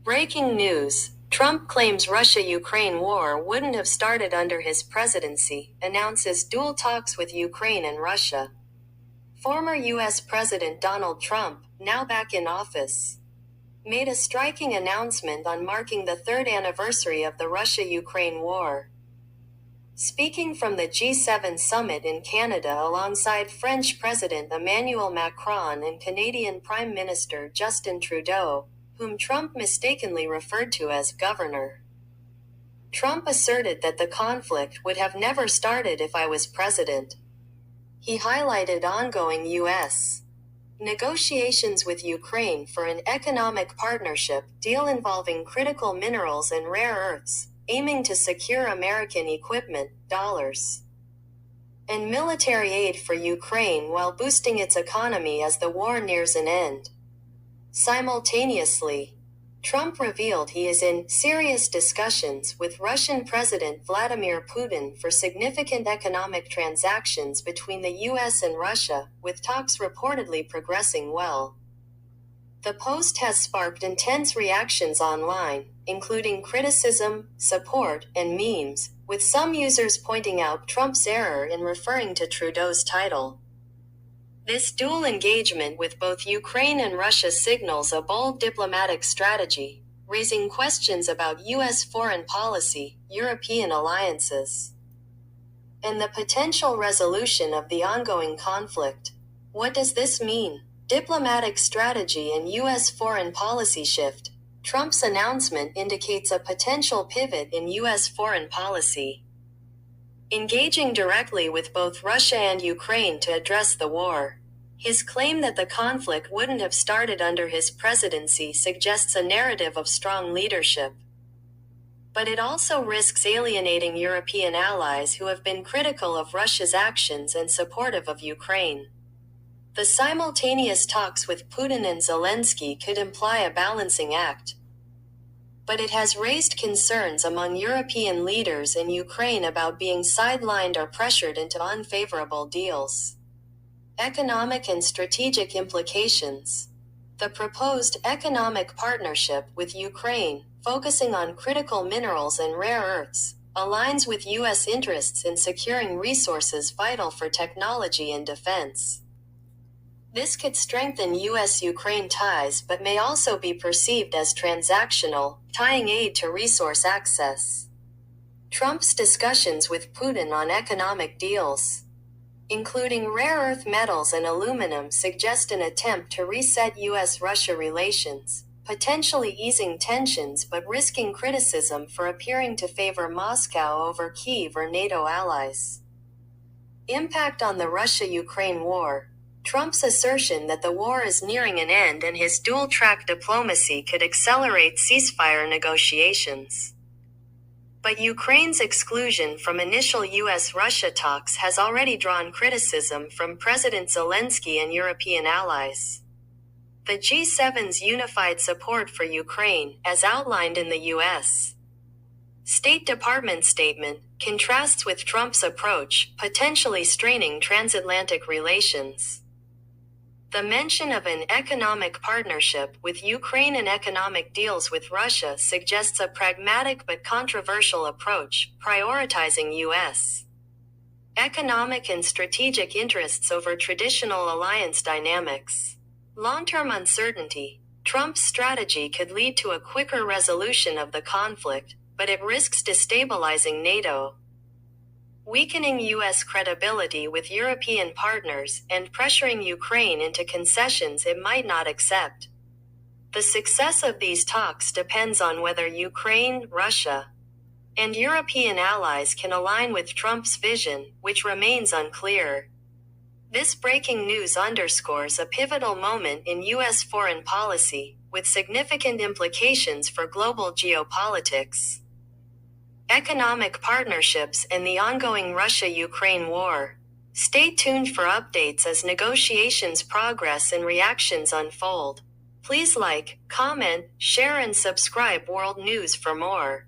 Breaking news. Trump claims Russia-Ukraine war wouldn't have started under his presidency, announces dual talks with Ukraine and Russia. Former U.S. President Donald Trump, now back in office, made a striking announcement on marking the third anniversary of the Russia-Ukraine war. Speaking from the G7 summit in Canada alongside French President Emmanuel Macron and Canadian Prime Minister Justin Trudeau, whom Trump mistakenly referred to as governor, Trump asserted that the conflict would have never started if I was president. He highlighted ongoing U.S. negotiations with Ukraine for an economic partnership deal involving critical minerals and rare earths, aiming to secure American equipment, dollars, and military aid for Ukraine while boosting its economy as the war nears an end. Simultaneously, Trump revealed he is in serious discussions with Russian President Vladimir Putin for significant economic transactions between the U.S. and Russia, with talks reportedly progressing well. The post has sparked intense reactions online, including criticism, support, and memes, with some users pointing out Trump's error in referring to Trudeau's title. This dual engagement with both Ukraine and Russia signals a bold diplomatic strategy, raising questions about U.S. foreign policy, European alliances, and the potential resolution of the ongoing conflict. What does this mean? Diplomatic strategy and U.S. foreign policy shift. Trump's announcement indicates a potential pivot in U.S. foreign policy, engaging directly with both Russia and Ukraine to address the war. His claim that the conflict wouldn't have started under his presidency suggests a narrative of strong leadership. But it also risks alienating European allies who have been critical of Russia's actions and supportive of Ukraine. The simultaneous talks with Putin and Zelensky could imply a balancing act, but it has raised concerns among European leaders in Ukraine about being sidelined or pressured into unfavorable deals. Economic and strategic implications. The proposed economic partnership with Ukraine, focusing on critical minerals and rare earths, aligns with U.S. interests in securing resources vital for technology and defense. This could strengthen U.S.-Ukraine ties but may also be perceived as transactional, tying aid to resource access. Trump's discussions with Putin on economic deals, including rare earth metals and aluminum, suggest an attempt to reset U.S.-Russia relations, potentially easing tensions but risking criticism for appearing to favor Moscow over Kyiv or NATO allies. Impact on the Russia-Ukraine war. Trump's assertion that the war is nearing an end and his dual-track diplomacy could accelerate ceasefire negotiations. But Ukraine's exclusion from initial U.S.-Russia talks has already drawn criticism from President Zelensky and European allies. The G7's unified support for Ukraine, as outlined in the U.S. State Department statement, contrasts with Trump's approach, potentially straining transatlantic relations. The mention of an economic partnership with Ukraine and economic deals with Russia suggests a pragmatic but controversial approach, prioritizing U.S. economic and strategic interests over traditional alliance dynamics. Long-term uncertainty. Trump's strategy could lead to a quicker resolution of the conflict, but it risks destabilizing NATO, weakening U.S. credibility with European partners, and pressuring Ukraine into concessions it might not accept. The success of these talks depends on whether Ukraine, Russia, and European allies can align with Trump's vision, which remains unclear. This breaking news underscores a pivotal moment in U.S. foreign policy, with significant implications for global geopolitics, economic partnerships, and the ongoing Russia-Ukraine war. Stay tuned for updates as negotiations progress and reactions unfold. Please like, comment, share, and subscribe World News for more.